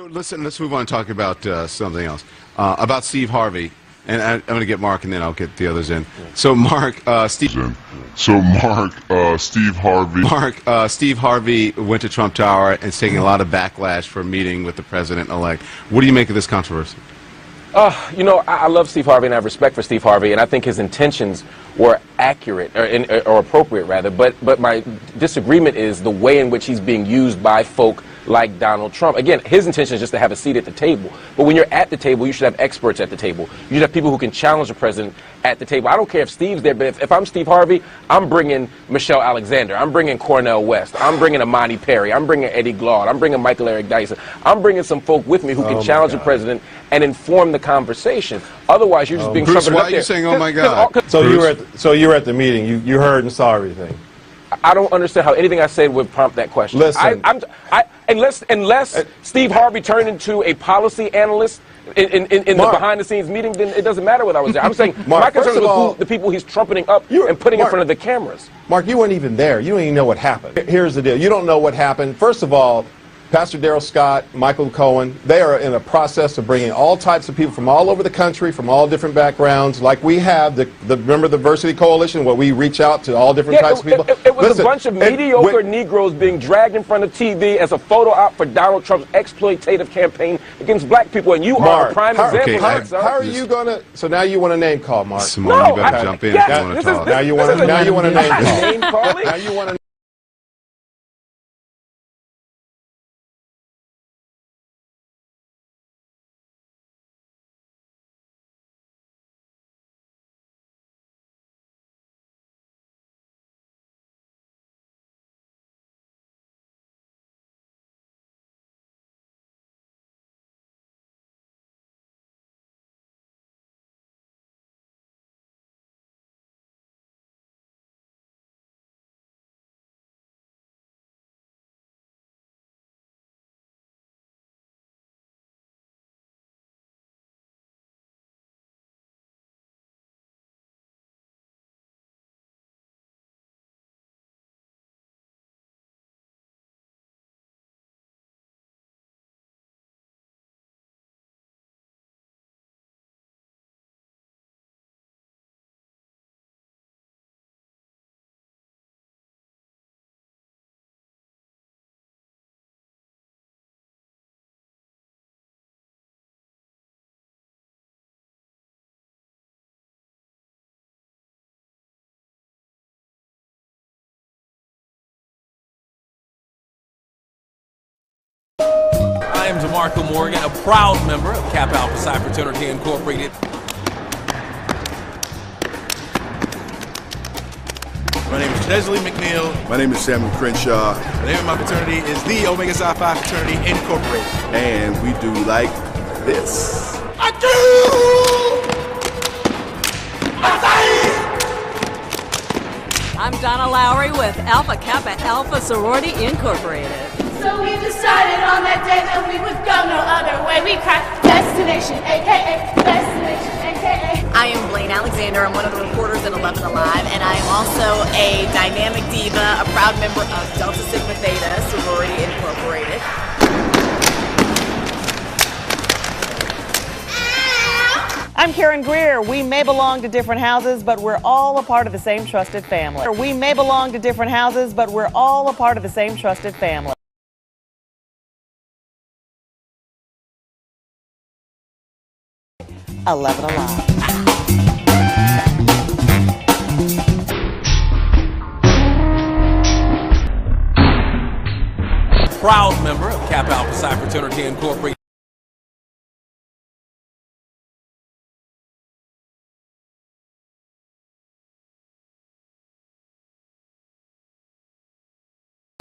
listen, let's move on and talk about something else. About Steve Harvey. And I'm going to get Mark, and then I'll get the others in. So, Steve Harvey went to Trump Tower and is taking a lot of backlash for meeting with the president-elect. What do you make of this controversy? You know, I love Steve Harvey and I have respect for Steve Harvey, and I think his intentions were accurate or appropriate rather. But my disagreement is the way in which he's being used by folk like Donald Trump. Again, his intention is just to have a seat at the table. But when you're at the table, you should have experts at the table. You should have people who can challenge the president at the table. I don't care if Steve's there, but if I'm Steve Harvey, I'm bringing Michelle Alexander. I'm bringing Cornel West. I'm bringing Amani Perry. I'm bringing Eddie Glaude. I'm bringing Michael Eric Dyson. I'm bringing some folk with me who can challenge the president and inform the conversation. Otherwise, you're just being Bruce, trumpeted why up are there. you saying, oh my God? So you were at the meeting. You heard and saw everything. I don't understand how anything I said would prompt that question. Listen, unless Steve Harvey turned into a policy analyst in the behind-the-scenes meeting, then it doesn't matter what I was there. I'm saying my concern is the people he's trumpeting up and putting in front of the cameras. Mark, you weren't even there. You don't even know what happened. Here's the deal. You don't know what happened. First of all, Pastor Darrell Scott, Michael Cohen, they are in a process of bringing all types of people from all over the country, from all different backgrounds, like we have. Remember the Diversity Coalition, where we reach out to all different types of people? It was a bunch of mediocre Negroes being dragged in front of TV as a photo op for Donald Trump's exploitative campaign against black people, and you are a prime example of that, sir. How are you going to... So now you want a name call, Mark. Simone, you better jump in if you want to talk. Now you want a name call. Name calling? Now you want a I am DeMarco Morgan, a proud member of Kappa Alpha Psi Fraternity Incorporated. My name is Chesley McNeil. My name is Samuel Crenshaw. The name of my fraternity is the Omega Psi Phi Fraternity Incorporated. And we do like this. I do! I'm Donna Lowry with Alpha Kappa Alpha Sorority Incorporated. So we decided on that day that we would go no other way. We cried Destination, a.k.a. Destination, a.k.a. I am Blaine Alexander. I'm one of the reporters at 11 Alive, and I am also a dynamic diva, a proud member of Delta Sigma Theta Sorority Incorporated. I'm Karen Greer. We may belong to different houses, but we're all a part of the same trusted family. We may belong to different houses, but we're all a part of the same trusted family. Eleven Alive. Proud member of Kappa Alpha Psi Fraternity Incorporated.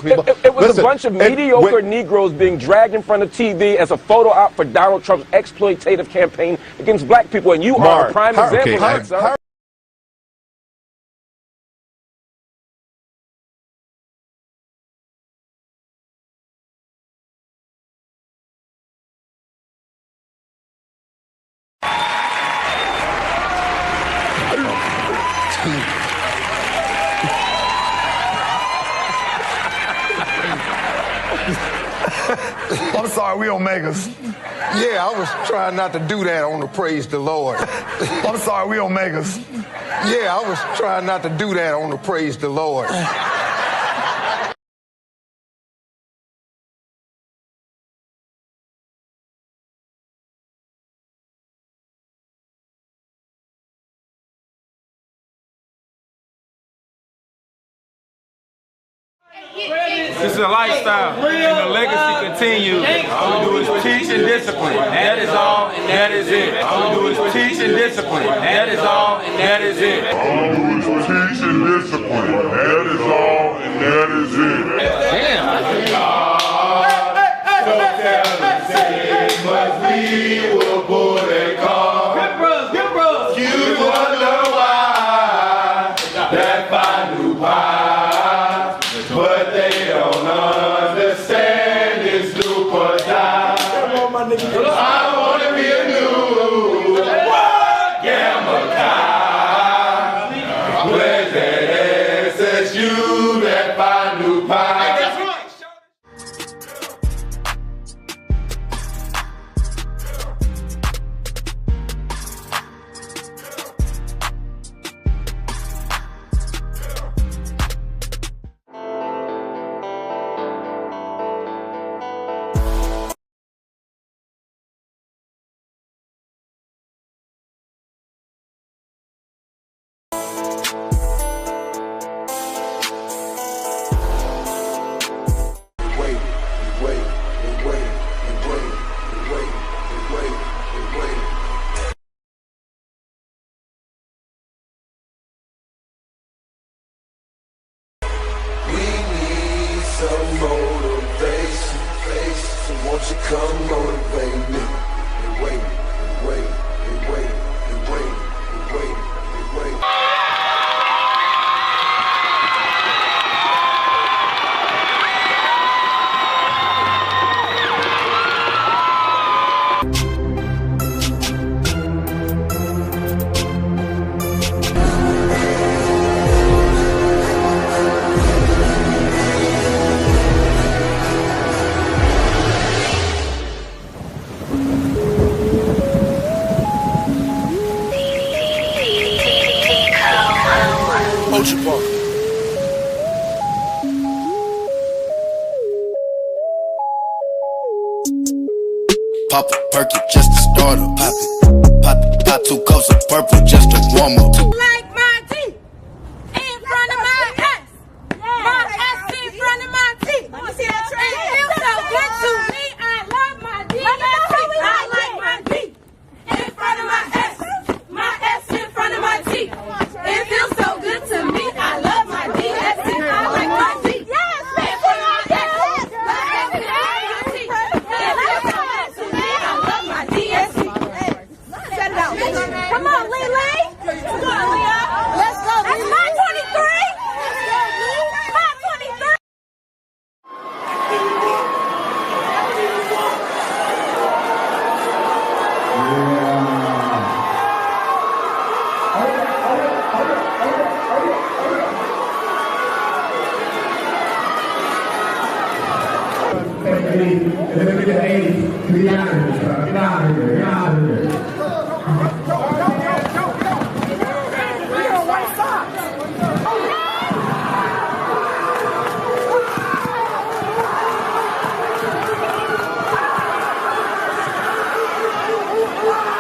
It was a bunch of mediocre Negroes being dragged in front of TV as a photo op for Donald Trump's exploitative campaign against black people, and you are a prime example of that, sir. I'm sorry. sorry, we Omegas. Yeah, I was trying not to do that on the Praise the Lord. I'm sorry, we Omegas. Yeah, I was trying not to do that on the Praise the Lord. This is a lifestyle, and the legacy continues. All we do is teach and discipline. That is all, and that is it. All we do is teach and discipline. That is all, and that is it. All we do is teach and discipline. That is all, and that is it. Damn. But we will pull that car. Good bros. You wonder why that fine new pie, but they don't understand it's do or die. I want to be a new gamma guy. Where's that SSU, that fine new pie? Some motivation, so won't you come motivate me? And wait, and wait, and wait, and wait, and wait, and wait. Ocean Park. Pop a perky just to start up. Pop it, pop 2 cups of purple just to warm up. Like my teeth in front of my ass. My ass in front of my teeth. Let me see that train. It feels so good to me. I love my D. I like my D in front of my ass. My ass in front of my teeth. It feels so good to me. I love my D. I like my D. Yes, in front of my ass. My ass in front of my teeth. It feels so good to me. I love my DSC. Set it out. Come on, Lele. Come on, Leah. Let's go. That's my 23. My 23. Wow.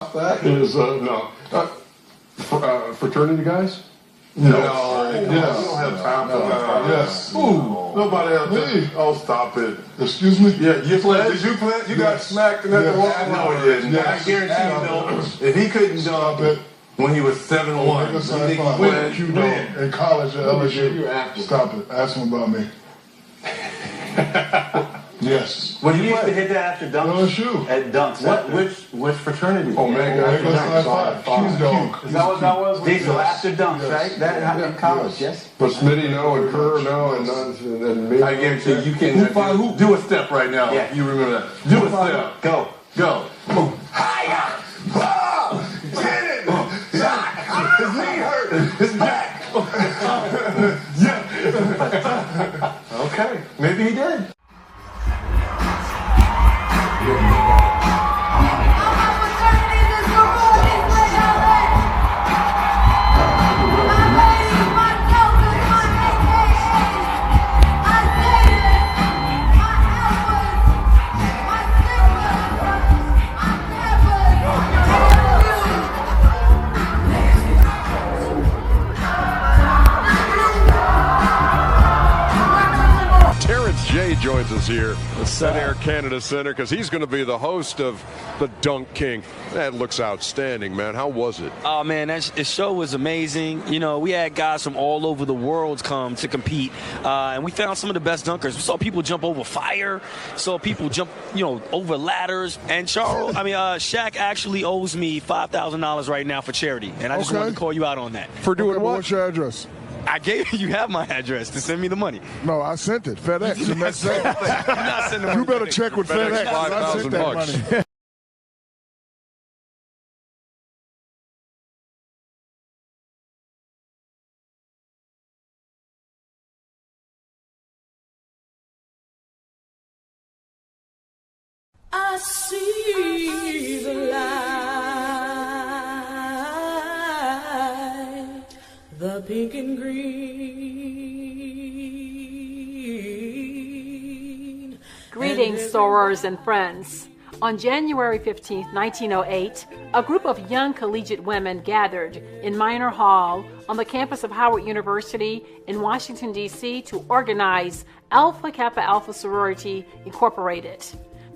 That is, no. Fraternity guys? No. We don't have time for that. Yes. Ooh. Nobody else. Me? Oh, stop it. Excuse me? Yeah, you played. Did you play? You got smacked in that walk? No, he didn't. I guarantee you don't. If he couldn't dunk it when he was 7'1", you think he played? You know, in college at LSU. Stop it. Ask him about me. Yes. Well, you used to hit that after dunks? LSU. At dunks. Which fraternity? Oh, man. She's dunk. Is that what that was? These were after dunks, right? That happened in college, yes? But Smitty, no, and Kerr, no, and me. I guarantee you can do a step right now. Yeah. You remember that. Do a step. Go. Go. Hiya! Oh, get it! His knee hurt. His back. Yeah. Okay. Maybe he did. Joins us here at Air Canada Center because he's going to be the host of the Dunk King. That looks outstanding, man. How was it? Oh, man, the show was amazing. You know, we had guys from all over the world come to compete, and we found some of the best dunkers. We saw people jump over fire, saw people jump, over ladders. And Shaq actually owes me $5,000 right now for charity, and I just wanted to call you out on that. For doing what? What's your address? I gave you have my address to send me the money. No, I sent it. FedEx. You're not sending you better check with FedEx. $5,000. I see the light, the pink and green. Greetings, sorors and friends. On January 15, 1908, a group of young collegiate women gathered in Minor Hall on the campus of Howard University in Washington, D.C. to organize Alpha Kappa Alpha Sorority Incorporated.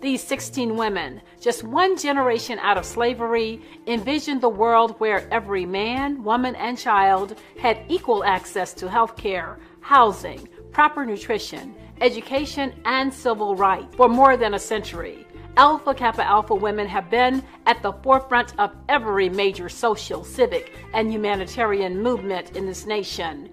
These 16 women, just one generation out of slavery, envisioned the world where every man, woman, and child had equal access to health care, housing, proper nutrition, education, and civil rights. For more than a century, Alpha Kappa Alpha women have been at the forefront of every major social, civic, and humanitarian movement in this nation.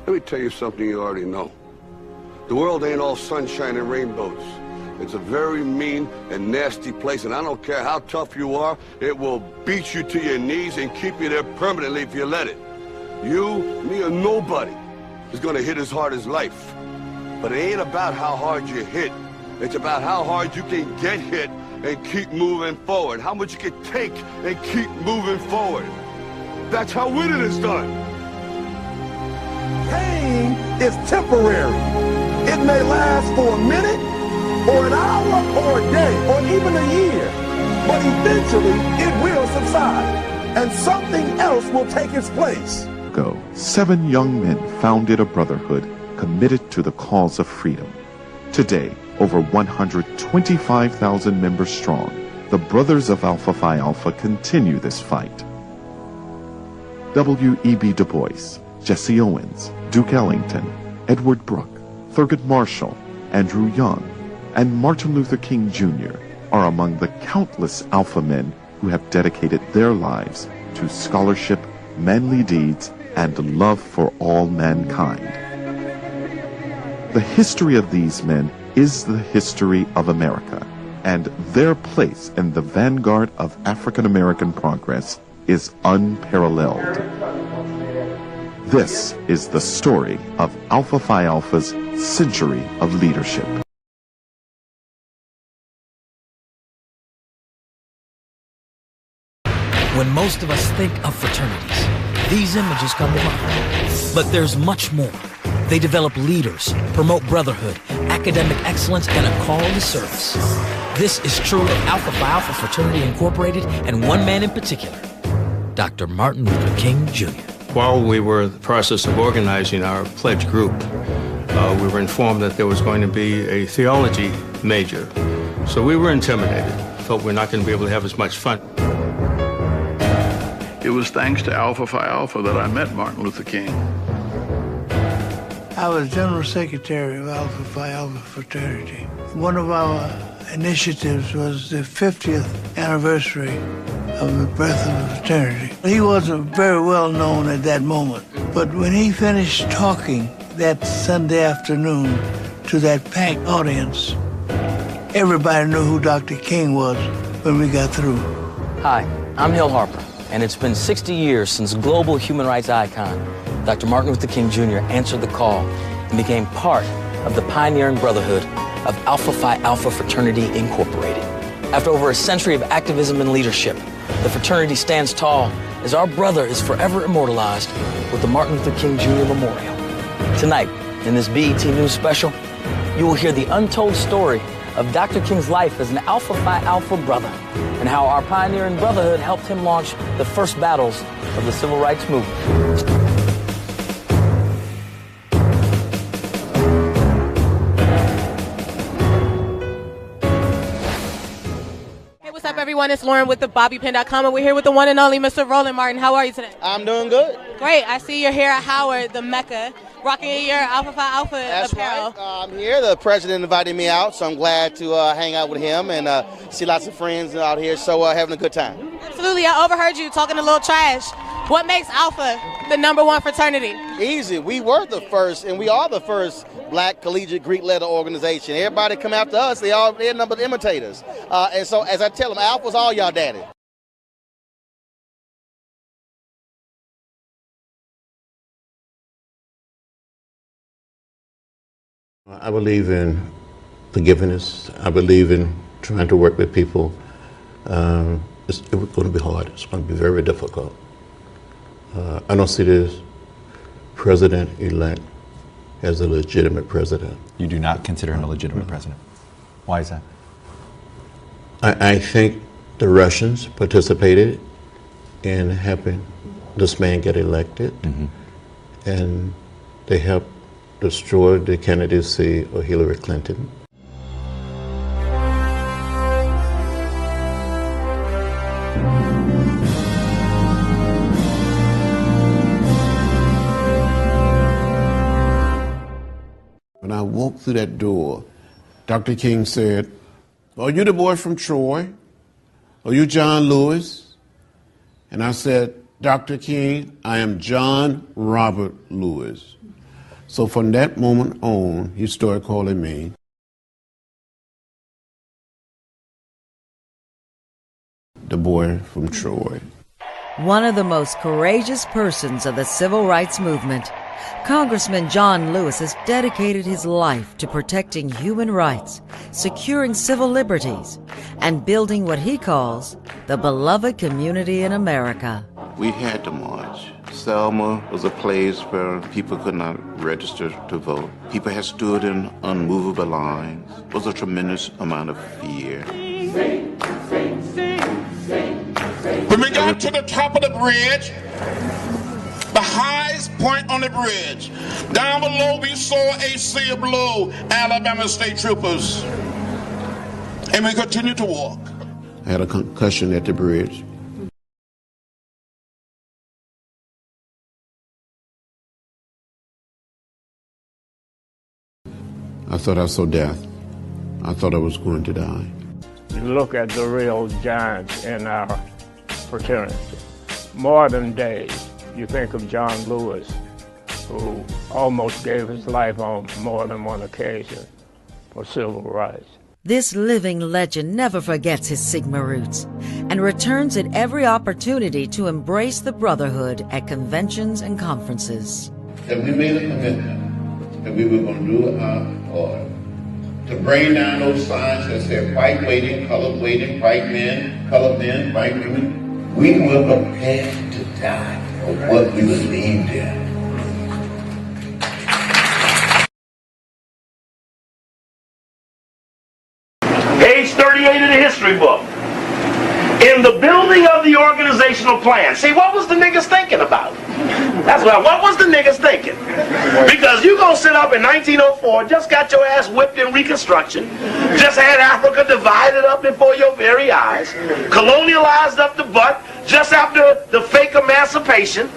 Let me tell you something you already know. The world ain't all sunshine and rainbows. It's a very mean and nasty place, and I don't care how tough you are, it will beat you to your knees and keep you there permanently if you let it. You, me, or nobody is gonna hit as hard as life. But it ain't about how hard you hit. It's about how hard you can get hit and keep moving forward. How much you can take and keep moving forward. That's how winning is done. Pain is temporary. It may last for a minute, or an hour, or a day, or even a year. But eventually, it will subside, and something else will take its place. Ago, 7 young men founded a brotherhood committed to the cause of freedom. Today, over 125,000 members strong, the Brothers of Alpha Phi Alpha continue this fight. W.E.B. Du Bois, Jesse Owens, Duke Ellington, Edward Brooke, Thurgood Marshall, Andrew Young, and Martin Luther King Jr. are among the countless Alpha men who have dedicated their lives to scholarship, manly deeds, and love for all mankind. The history of these men is the history of America, and their place in the vanguard of African American progress is unparalleled. This is the story of Alpha Phi Alpha's century of leadership. When most of us think of fraternities, these images come to mind. But there's much more. They develop leaders, promote brotherhood, academic excellence, and a call to service. This is true of Alpha Phi Alpha Fraternity Incorporated and one man in particular, Dr. Martin Luther King Jr. While we were in the process of organizing our pledge group, we were informed that there was going to be a theology major. So we were intimidated, felt we're not going to be able to have as much fun. It was thanks to Alpha Phi Alpha that I met Martin Luther King. I was General Secretary of Alpha Phi Alpha Fraternity. One of our initiatives was the 50th anniversary of the birth of the fraternity. He wasn't very well known at that moment, but when he finished talking that Sunday afternoon to that packed audience, everybody knew who Dr. King was when we got through. Hi, I'm Hill Harper, and it's been 60 years since global human rights icon Dr. Martin Luther King Jr. answered the call and became part of the pioneering brotherhood of Alpha Phi Alpha Fraternity Incorporated. After over a century of activism and leadership, the fraternity stands tall as our brother is forever immortalized with the Martin Luther King Jr. Memorial. Tonight, in this BET News special, you will hear the untold story of Dr. King's life as an Alpha Phi Alpha brother and how our pioneering brotherhood helped him launch the first battles of the civil rights movement. What's up, everyone? It's Lauren with the BobbyPin.com, and we're here with the one and only Mr. Roland Martin. How are you today? I'm doing good. Great. I see you're here at Howard, the Mecca, rocking your Alpha Phi Alpha That's apparel. Right. I'm here. The president invited me out, so I'm glad to hang out with him and see lots of friends out here, so having a good time. Absolutely. I overheard you talking a little trash. What makes Alpha the #1 fraternity? Easy. We were the first, and we are the first black collegiate Greek letter organization. Everybody come after us. They're number of imitators. And so, as I tell them, Alpha's all y'all daddy. I believe in forgiveness. I believe in trying to work with people. It's going to be hard. It's going to be very difficult. I don't see this president-elect as a legitimate president. You do not consider him a legitimate president. Why is that? I think the Russians participated in helping this man get elected, and they helped destroy the candidacy of Hillary Clinton. When I walked through that door, Dr. King said, "Are you the boy from Troy? Are you John Lewis?" And I said, "Dr. King, I am John Robert Lewis." So from that moment on, he started calling me the boy from Troy. One of the most courageous persons of the civil rights movement, Congressman John Lewis has dedicated his life to protecting human rights, securing civil liberties, and building what he calls the beloved community in America. We had to march. Selma was a place where people could not register to vote. People had stood in unmovable lines. There was a tremendous amount of fear. When we got to the top of the bridge, the highest point on the bridge, down below we saw a sea of blue Alabama state troopers. And we continued to walk. I had a concussion at the bridge. I thought I saw death. I thought I was going to die. You look at the real giants in our fraternity. Modern days, you think of John Lewis, who almost gave his life on more than one occasion for civil rights. This living legend never forgets his Sigma roots and returns at every opportunity to embrace the brotherhood at conventions and conferences. That we made a commitment that we were going to do our part to bring down those signs that said white waiting, colored waiting, white men, colored men, white women. We were prepared to die for what we believed in. Page 38 of the history book. In the building of the organizational plan. See, what was the niggas thinking about? That's what was the niggas thinking? Because you gonna sit up in 1904, just got your ass whipped in Reconstruction, just had Africa divided up before your very eyes, colonialized up the butt, just after the fake emancipation,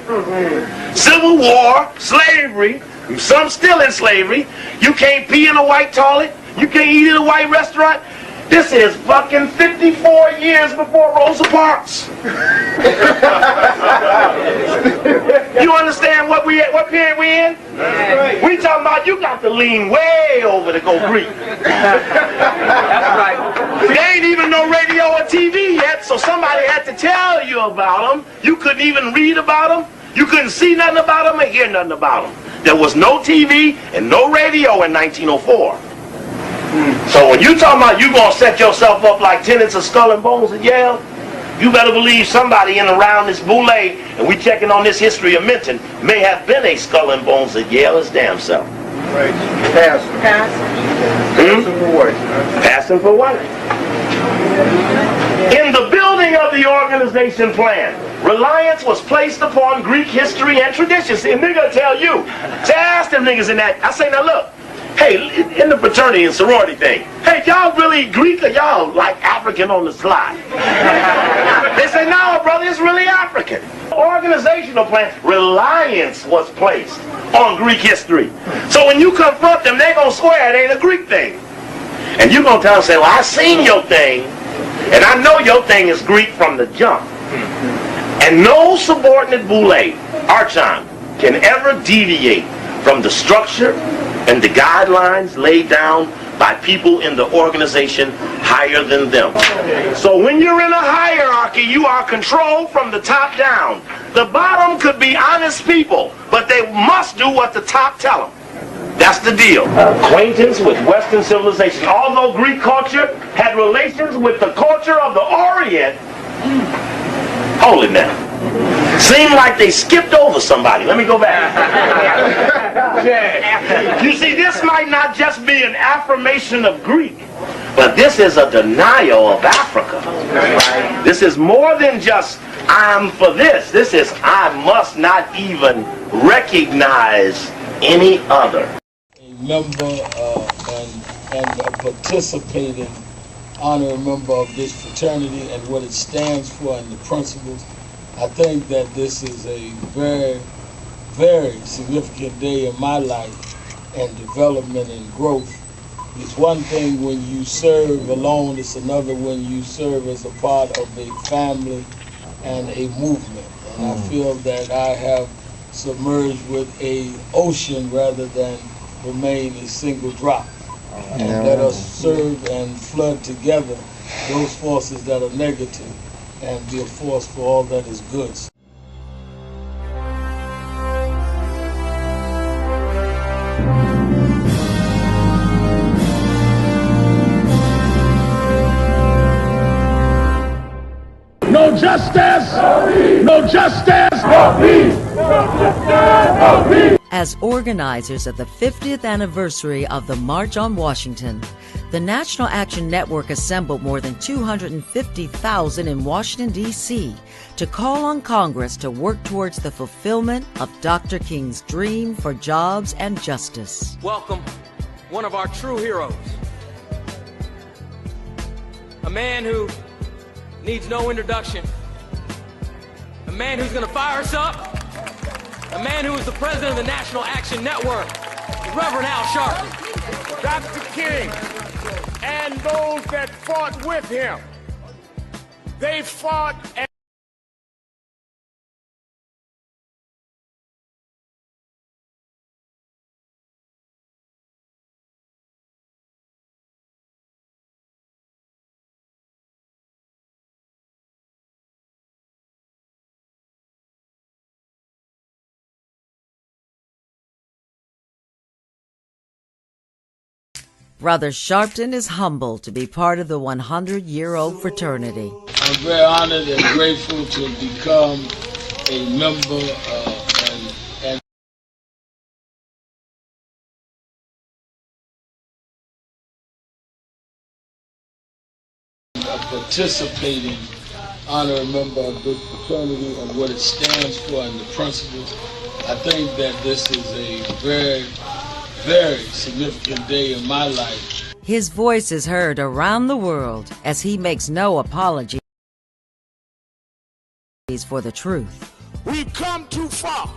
Civil War, slavery, some still in slavery, you can't pee in a white toilet, you can't eat in a white restaurant. This is fucking 54 years before Rosa Parks. You understand what period we in? Right. We talking about you got to lean way over to go Greek. That's right. There ain't even no radio or TV yet, so somebody had to tell you about them. You couldn't even read about them. You couldn't see nothing about them or hear nothing about them. There was no TV and no radio in 1904. So when you talking about you gonna set yourself up like tenants of Skull and Bones at Yale, you better believe somebody in around this boule, and we checking on this history of Minton, may have been a Skull and Bones at Yale as damn self. Right. Passing for what? Passing for what? In the building of the organization plan, reliance was placed upon Greek history and tradition. See, a nigga tell you, say, ask them niggas in that. I say, now look. Hey, in the fraternity and sorority thing, hey, y'all really Greek or y'all like African on the slide? They say, no, brother, it's really African. Organizational plan, reliance was placed on Greek history. So when you confront them, they're going to swear it ain't a Greek thing. And you're going to tell them, say, well, I seen your thing, and I know your thing is Greek from the jump. And no subordinate boule, archon, can ever deviate from the structure and the guidelines laid down by people in the organization higher than them. So when you're in a hierarchy, you are controlled from the top down. The bottom could be honest people, but they must do what the top tell them. That's the deal. Acquaintance with Western civilization. Although Greek culture had relations with the culture of the Orient, hold it now. Seemed like they skipped over somebody. Let me go back. You see, this might not just be an affirmation of Greek, but this is a denial of Africa. This is more than just, I'm for this. This is, I must not even recognize any other. A member and a participating honorary member of this fraternity and what it stands for and the principles. I think that this is a very, very significant day in my life and development and growth. It's one thing when you serve alone, it's another when you serve as a part of a family and a movement. And I feel that I have submerged with an ocean rather than remain a single drop. And let us serve and flood together those forces that are negative and be a force for all that is good. No justice! No justice! No peace! No peace! As organizers of the 50th anniversary of the March on Washington, the National Action Network assembled more than 250,000 in Washington, D.C. to call on Congress to work towards the fulfillment of Dr. King's dream for jobs and justice. Welcome, one of our true heroes. A man who needs no introduction. A man who's going to fire us up. A man who is the president of the National Action Network, Reverend Al Sharpton. Dr. King and those that fought with him, they fought Brother Sharpton is humbled to be part of the 100-year-old fraternity. I'm very honored and grateful to have become a member and a participating honorary member of this fraternity and what it stands for and the principles. I think that this is a very, very significant day in my life. His voice is heard around the world as he makes no apologies for the truth. We've come too far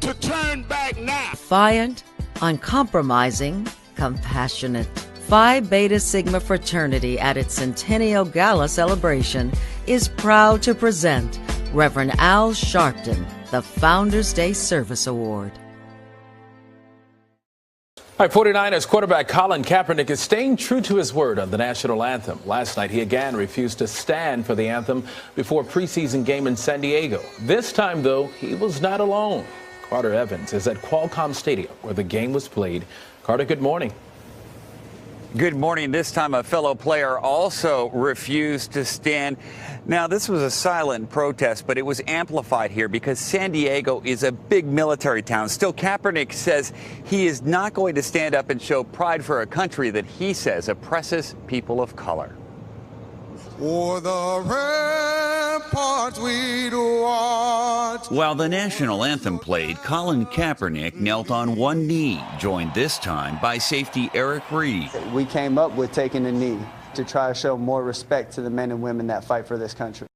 to turn back now. Defiant, uncompromising, compassionate. Phi Beta Sigma fraternity at its Centennial Gala celebration is proud to present Reverend Al Sharpton, the Founders Day Service Award. All right, 49ers quarterback Colin Kaepernick is staying true to his word on the national anthem. Last night, he again refused to stand for the anthem before a preseason game in San Diego. This time, though, he was not alone. Carter Evans is at Qualcomm Stadium, where the game was played. Carter, good morning. Good morning. This time a fellow player also refused to stand. Now, this was a silent protest, but it was amplified here because San Diego is a big military town. Still, Kaepernick says he is not going to stand up and show pride for a country that he says oppresses people of color. For the ramparts we'd watch. While the national anthem played, Colin Kaepernick knelt on one knee, joined this time by safety Eric Reed. We came up with taking a knee to try to show more respect to the men and women that fight for this country.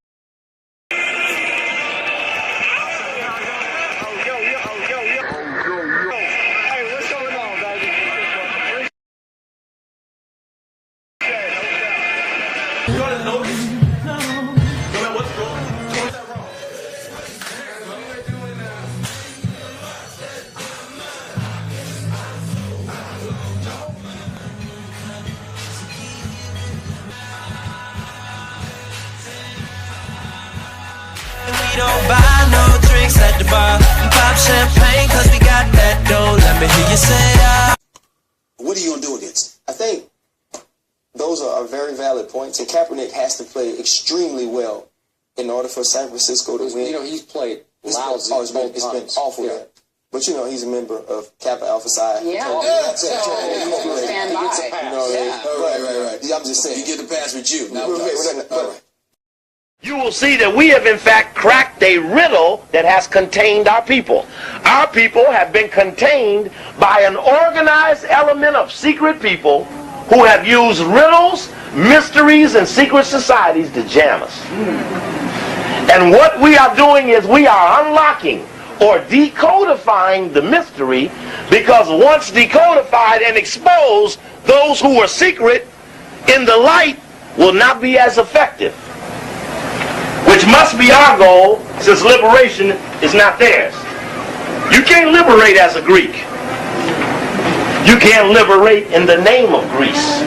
Don't buy no drinks at the bar and pop champagne cause we got that dough. Let me hear you say What are you going to do against it? I think those are very valid points, and Kaepernick has to play extremely well in order for San Francisco to win. You know, he's played lousy. It's been awful. Yeah. But, you know, he's a member of Kappa Alpha Psi. Yeah. Stand by. Right. I'm just saying. You get the pass with you. You will see that we have in fact cracked a riddle that has contained our people. Our people have been contained by an organized element of secret people who have used riddles, mysteries, and secret societies to jam us. And what we are doing is we are unlocking or decodifying the mystery, because once decodified and exposed, those who were secret in the light will not be as effective. Which must be our goal, since liberation is not theirs. You can't liberate as a Greek. You can't liberate in the name of Greece.